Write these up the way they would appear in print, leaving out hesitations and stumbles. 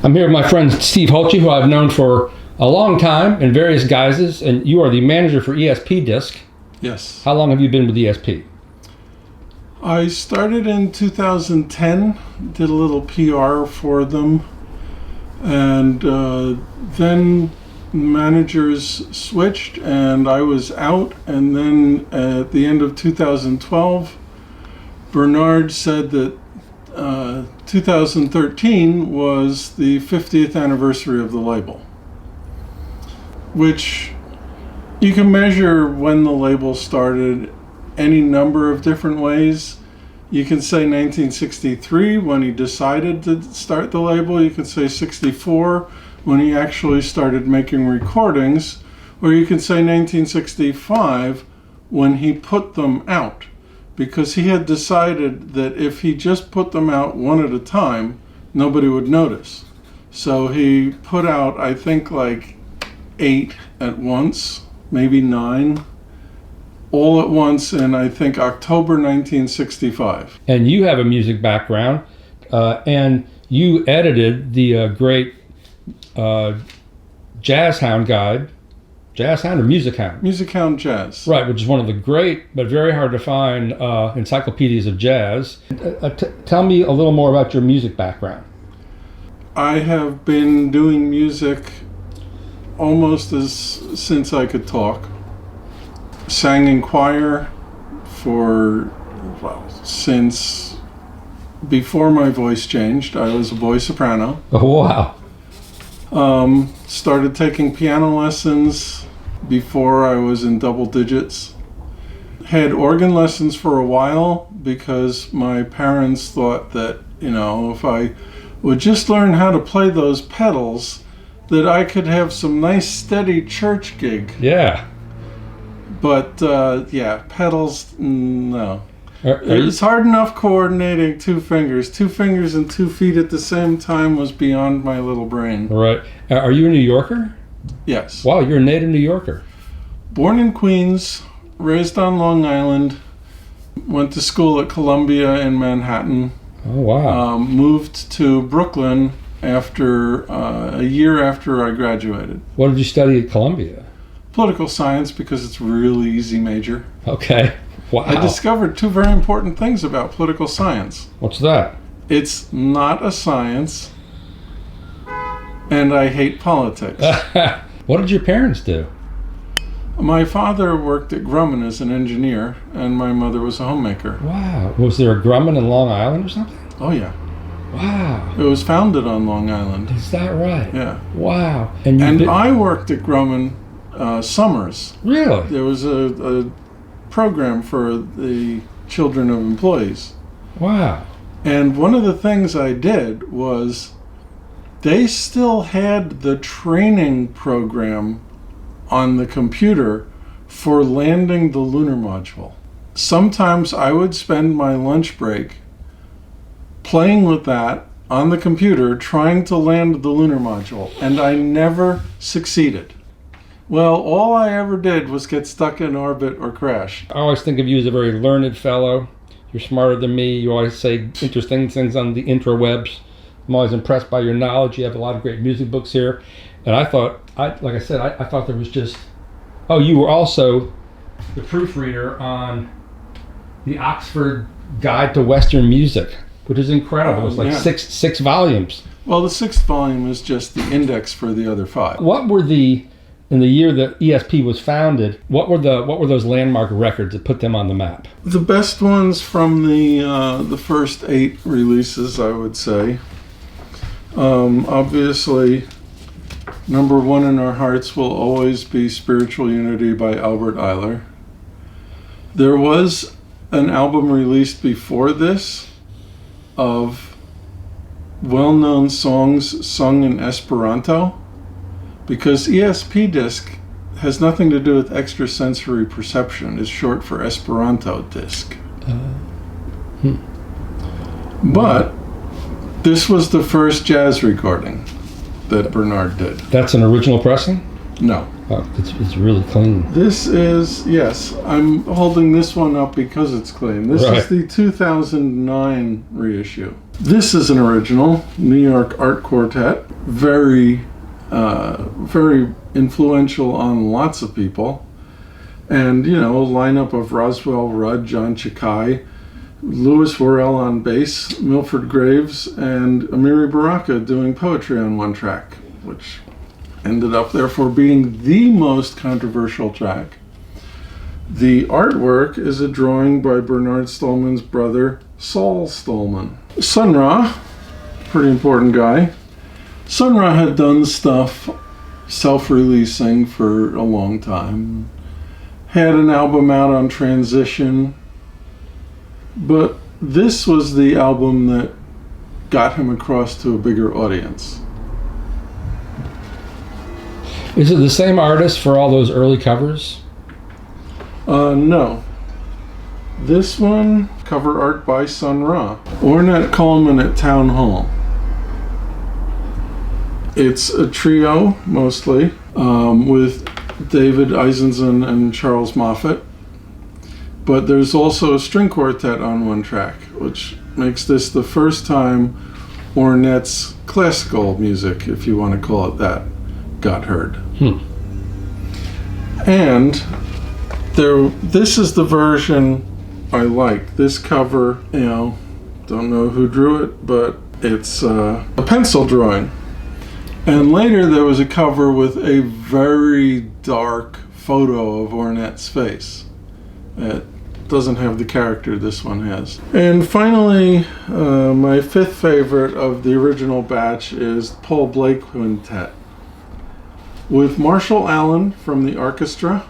I'm here with my friend Steve Holtje, who I've known for a long time in various guises, and you are the manager for Esp-Disk. Yes. How long have you been with ESP? I started in 2010, did a little PR for them, and then managers switched and I was out, and then at the end of 2012, Bernard said that 2013 was the 50th anniversary of the label, which you can measure when the label started any number of different ways. You can say 1963 when he decided to start the label. You can say 64 when he actually started making recordings, or you can say 1965 when he put them out, because he had decided that if he just put them out one at a time, nobody would notice. So he put out, I think, like 8 at once, maybe 9, all at once in, I think, October 1965. And you have a music background, and you edited the great Jazz Hound guide. Jazz Hound or Music Hound? Music Hound Jazz. Right, which is one of the great but very hard to find encyclopedias of jazz. Tell me a little more about your music background. I have been doing music almost since I could talk. Sang in choir since before my voice changed. I was a boy soprano. Oh, wow. Started taking piano lessons before I was in double digits. Had organ lessons for a while because my parents thought that, if I would just learn how to play those pedals, that I could have some nice steady church gig. Yeah. But pedals, no. It's hard enough coordinating 2 fingers. 2 fingers and 2 feet at the same time was beyond my little brain. Right. Are you a New Yorker? Yes. Wow, you're a native New Yorker. Born in Queens, raised on Long Island, went to school at Columbia in Manhattan. Oh, wow. Moved to Brooklyn after a year after I graduated. What did you study at Columbia? Political science, because it's a really easy major. Okay. Wow. I discovered 2 very important things about political science. What's that? It's not a science, and I hate politics. What did your parents do? My father worked at Grumman as an engineer, and my mother was a homemaker. Wow. Was there a Grumman in Long Island or something? Oh, yeah. Wow. It was founded on Long Island. Is that right? Yeah. Wow. And I worked at Grumman summers. Really? There was a program for the children of employees. Wow. And one of the things I did was they still had the training program on the computer for landing the lunar module. Sometimes I would spend my lunch break playing with that on the computer, trying to land the lunar module, and I never succeeded. Well, all I ever did was get stuck in orbit or crash. I always think of you as a very learned fellow. You're smarter than me. You always say interesting things on the interwebs. I'm always impressed by your knowledge. You have a lot of great music books here. And I thought, like I said, I thought there was just... Oh, you were also the proofreader on the Oxford Guide to Western Music, which is incredible. It was like six volumes. Well, the 6th volume is just the index for the other 5. What were in the year that ESP was founded, what were those landmark records that put them on the map? The best ones from the first 8 releases, I would say. Obviously, number 1 in our hearts will always be Spiritual Unity by Albert Ayler. There was an album released before this of well-known songs sung in Esperanto, because Esp-Disk has nothing to do with extrasensory perception. It's short for Esperanto disc. But this was the first jazz recording that Bernard did. That's an original pressing? No. Oh, it's really clean. This is, yes, I'm holding this one up because it's clean. This is the 2009 reissue. This is an original, New York Art Quartet. very, very influential on lots of people. And, you know, a lineup of Roswell Rudd, John Chakai, Louis Worrell on bass, Milford Graves, and Amiri Baraka doing poetry on one track, which ended up therefore being the most controversial track. The artwork is a drawing by Bernard Stollman's brother, Saul Stollman. Sun Ra, pretty important guy. Sun Ra had done stuff self-releasing for a long time. Had an album out on Transition. But this was the album that got him across to a bigger audience. Is it the same artist for all those early covers? No. This one, cover art by Sun Ra. Ornette Coleman at Town Hall. It's a trio, mostly, with David Eisenson and Charles Moffat. But there's also a string quartet on one track, which makes this the first time Ornette's classical music, if you want to call it that, got heard. And this is the version I like. This cover, you know, don't know who drew it, but it's a pencil drawing. And later there was a cover with a very dark photo of Ornette's face. It doesn't have the character this one has. And finally, my fifth favorite of the original batch is Paul Blake Quintet, with Marshall Allen from the orchestra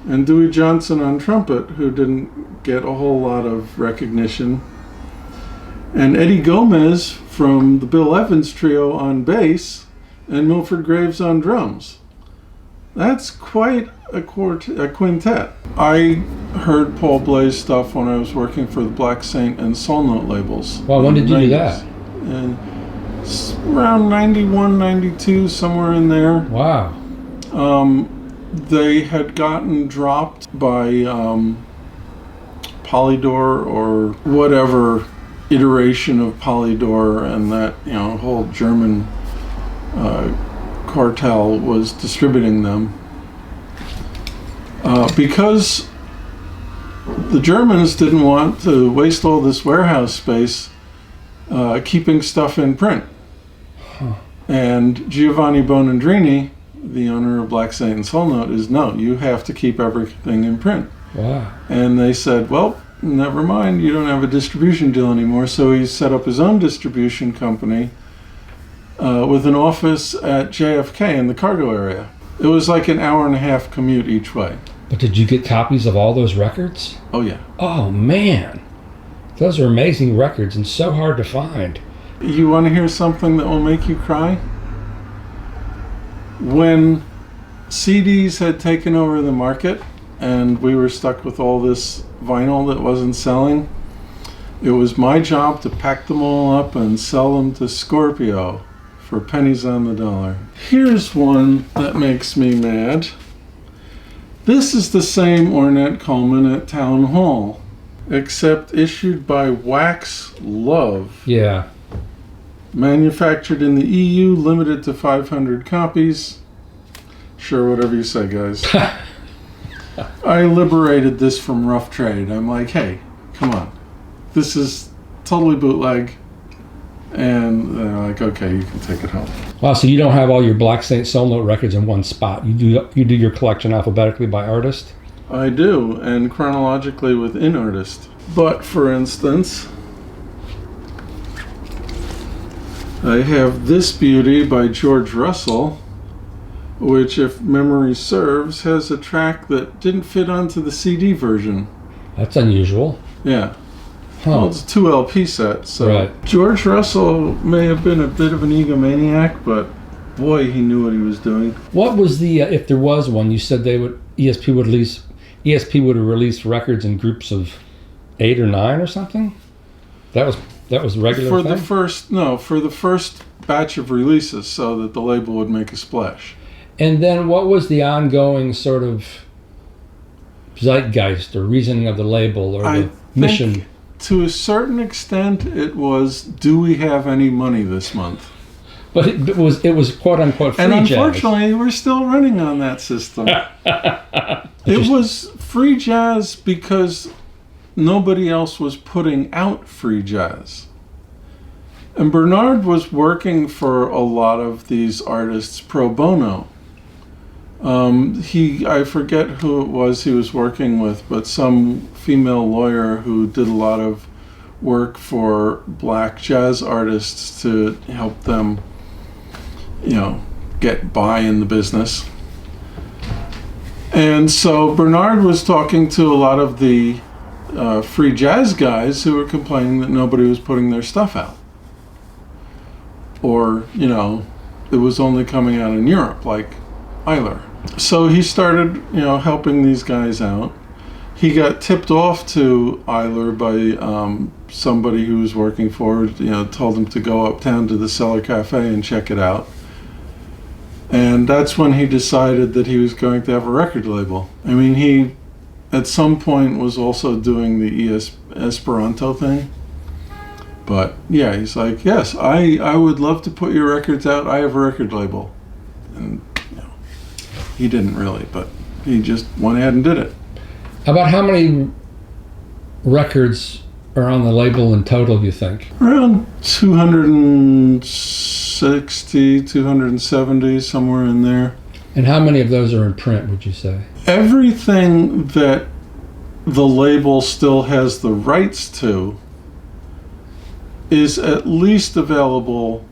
and Dewey Johnson on trumpet, who didn't get a whole lot of recognition, and Eddie Gomez from the Bill Evans Trio on bass, and Milford Graves on drums. That's quite a quintet. I heard Paul Blais stuff when I was working for the Black Saint and Soul Note labels. Well, when did you do that? And around 91, 92, somewhere in there. Wow. They had gotten dropped by Polydor or whatever iteration of Polydor, and that, you know, whole German cartel was distributing them. Because the Germans didn't want to waste all this warehouse space keeping stuff in print. And Giovanni Bonandrini, the owner of Black Saint and Soul Note, is no, you have to keep everything in print. Wow. And they said, well, never mind, you don't have a distribution deal anymore. So he set up his own distribution company with an office at JFK in the cargo area. It was like an hour-and-a-half commute each way. But did you get copies of all those records? Oh, yeah. Oh, man. Those are amazing records and so hard to find. You want to hear something that will make you cry? When CDs had taken over the market and we were stuck with all this vinyl that wasn't selling, it was my job to pack them all up and sell them to Scorpio for pennies on the dollar. Here's one that makes me mad. This is the same Ornette Coleman at Town Hall, except issued by Wax Love. Yeah. Manufactured in the EU, limited to 500 copies. Sure, whatever you say, guys. I liberated this from rough trade. I'm like, hey, come on. This is totally bootleg. And they're like, okay, you can take it home. Wow, so you don't have all your Black Saint Soul Note records in one spot. You do your collection alphabetically by artist? I do, and chronologically within artist. But, for instance, I have this beauty by George Russell, which, if memory serves, has a track that didn't fit onto the CD version. That's unusual. Yeah. Huh. Well, it's a 2 LP set, so right. George Russell may have been a bit of an egomaniac, but boy, he knew what he was doing. What was the, if there was one, you said ESP would have released records in groups of 8 or 9 or something? That was regular for thing? For the first batch of releases, so that the label would make a splash. And then what was the ongoing sort of zeitgeist or reasoning of the label or the mission? To a certain extent, it was, do we have any money this month? But it was quote unquote free And jazz. unfortunately, we're still running on that system. It was free jazz because nobody else was putting out free jazz. And Bernard was working for a lot of these artists pro bono. I forget who it was he was working with, but some female lawyer who did a lot of work for black jazz artists to help them, get by in the business. And so Bernard was talking to a lot of the free jazz guys who were complaining that nobody was putting their stuff out. Or, it was only coming out in Europe, like Ayler. So he started, helping these guys out. He got tipped off to Ayler by somebody who was working for it, told him to go uptown to the Cellar Cafe and check it out. And that's when he decided that he was going to have a record label. I mean, he, at some point, was also doing the Esperanto thing. But, yeah, he's like, yes, I would love to put your records out. I have a record label. And, he didn't really, but he just went ahead and did it. About how many records are on the label in total, you think? Around 260, 270, somewhere in there. And how many of those are in print, would you say? Everything that the label still has the rights to is at least available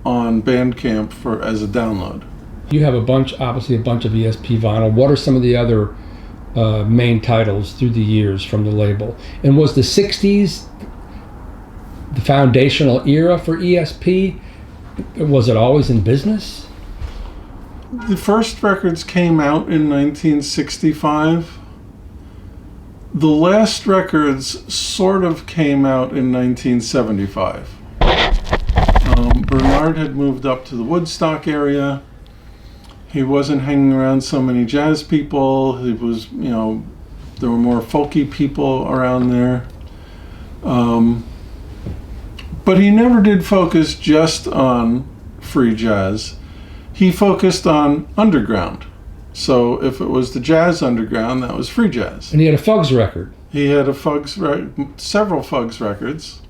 on Bandcamp as a download. You have obviously a bunch of ESP vinyl. What are some of the other main titles through the years from the label? And was the 60s the foundational era for ESP? Was it always in business? The first records came out in 1965. The last records sort of came out in 1975. Bernard had moved up to the Woodstock area. He wasn't hanging around so many jazz people. He was, there were more folky people around there. But he never did focus just on free jazz. He focused on underground. So if it was the jazz underground, that was free jazz. And he had a Fugs record. He had several Fugs records.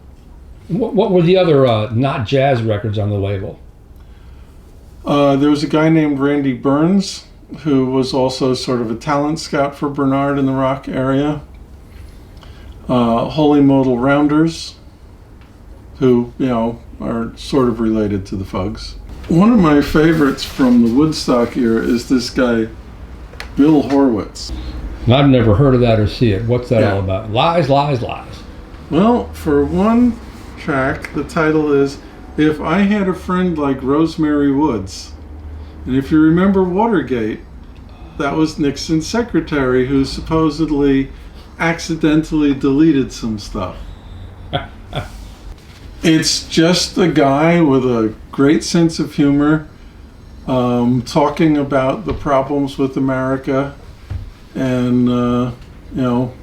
What were the other not jazz records on the label? There was a guy named Randy Burns, who was also sort of a talent scout for Bernard in the rock area. Holy Modal Rounders, who, are sort of related to the Fugs. One of my favorites from the Woodstock era is this guy, Bill Horwitz. I've never heard of that or see it. What's that all about? Lies, lies, lies. Well, for one track, the title is If I Had a Friend Like Rosemary Woods. And if you remember Watergate, that was Nixon's secretary who supposedly accidentally deleted some stuff. It's just a guy with a great sense of humor, talking about the problems with America and,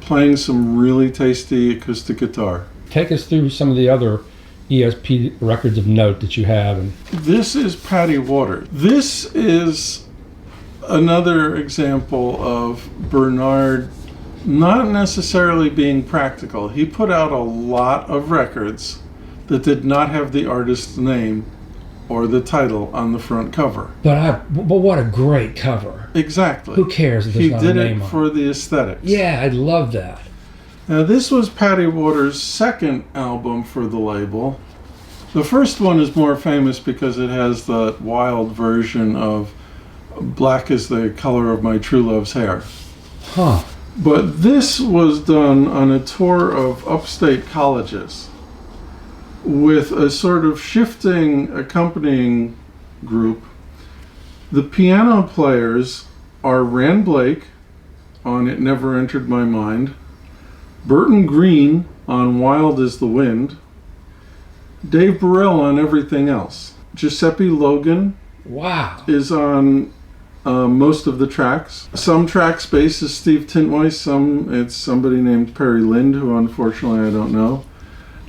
playing some really tasty acoustic guitar. Take us through some of the other ESP records of note that you have. This is Patty Waters. This is another example of Bernard not necessarily being practical. He put out a lot of records that did not have the artist's name or the title on the front cover. But what a great cover. Exactly. Who cares if there's not a name on it? He did it for the aesthetics. Yeah, I love that. Now, this was Patty Waters' second album for the label. The first one is more famous because it has the wild version of Black is the Color of My True Love's Hair. Huh. But this was done on a tour of upstate colleges with a sort of shifting accompanying group. The piano players are Rand Blake on It Never Entered My Mind, Burton Green on Wild as the Wind, Dave Burrell on Everything Else. Giuseppe Logan is on most of the tracks. Some tracks bass is Steve Tintweiss, some it's somebody named Perry Lind, who unfortunately I don't know.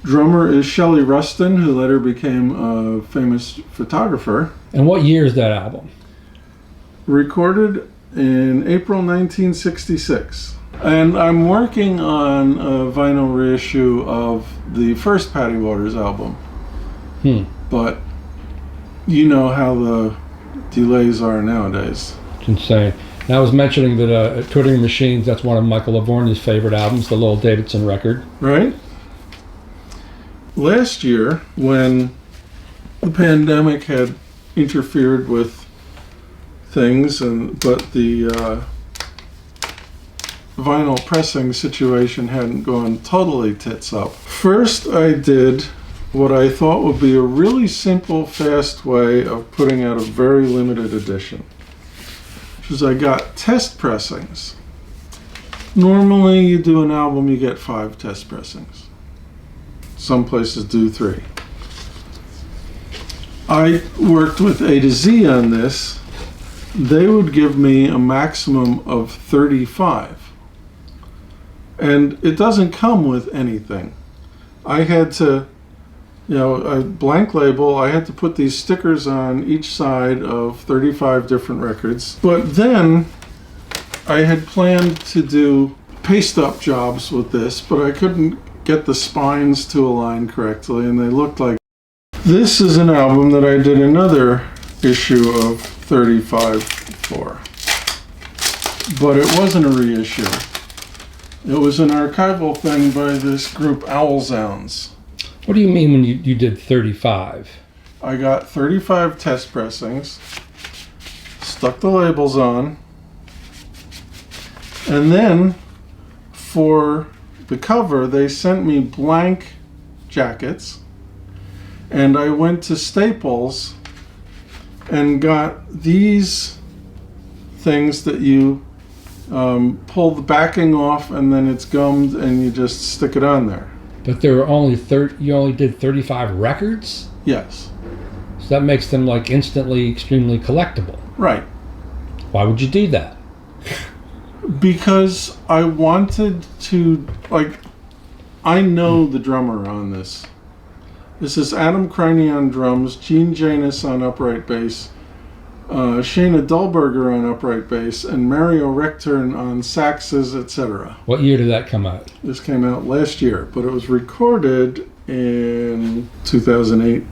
Drummer is Shelley Rustin, who later became a famous photographer. And what year is that album? Recorded in April 1966. And I'm working on a vinyl reissue of the first Patty Waters album. But you know how the delays are nowadays. It's insane. Now I was mentioning that Twittering Machines, that's one of Michael Lavorgne's favorite albums, the Lowell Davidson record. Right? Last year, when the pandemic had interfered with things, but the vinyl pressing situation hadn't gone totally tits up. First, I did what I thought would be a really simple, fast way of putting out a very limited edition, which is I got test pressings. Normally, you do an album, you get 5 test pressings. Some places do 3. I worked with A to Z on this. They would give me a maximum of 35. And it doesn't come with anything. I had to, a blank label, I had to put these stickers on each side of 35 different records. But then I had planned to do paste up jobs with this, but I couldn't get the spines to align correctly, and they looked like. This is an album that I did another issue of 35 for. But it wasn't a reissue. It was an archival thing by this group Owl Sounds. What do you mean when you did 35? I got 35 test pressings, stuck the labels on, and then for the cover they sent me blank jackets, and I went to Staples and got these things that you pull the backing off and then it's gummed and you just stick it on there. But there were only you only did 35 records? Yes. So that makes them like instantly extremely collectible. Right. Why would you do that? Because I wanted to, I know the drummer on this. This is Adam Criney on drums, Gene Janus on upright bass, Shayna Dahlberger on upright bass, and Mario Recturn on saxes, etc. What year did that come out? This came out last year, but it was recorded in 2008,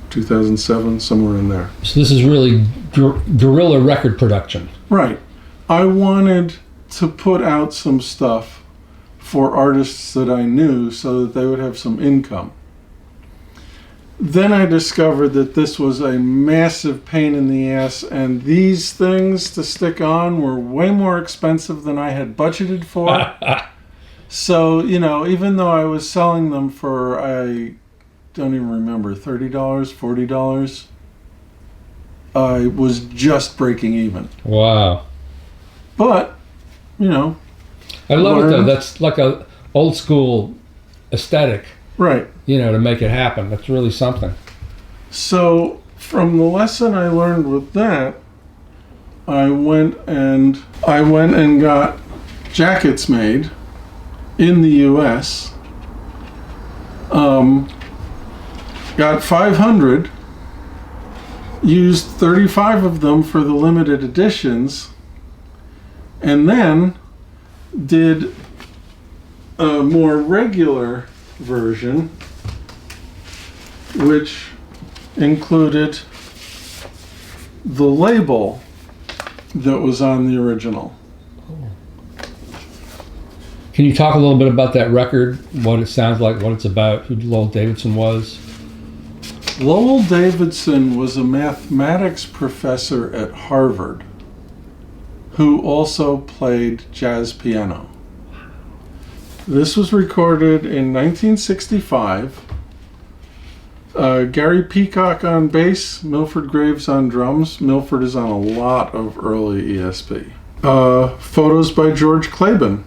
2007, somewhere in there. So this is really guerrilla record production. Right. I wanted to put out some stuff for artists that I knew so that they would have some income. Then I discovered that this was a massive pain in the ass, and these things to stick on were way more expensive than I had budgeted for. So, even though I was selling them for, I don't even remember, $30, $40, I was just breaking even. Wow. But, I love it though. That's like a old school aesthetic. Right. To make it happen. That's really something. So from the lesson I learned with that, I went and got jackets made in the US. Got 500, used 35 of them for the limited editions, and then did a more regular version, which included the label that was on the original. Can you talk a little bit about that record, what it sounds like, what it's about, who Lowell Davidson was? Lowell Davidson was a mathematics professor at Harvard who also played jazz piano. This was recorded in 1965. Gary Peacock on bass, Milford Graves on drums. Milford is on a lot of early ESP. Photos by George Claiborne.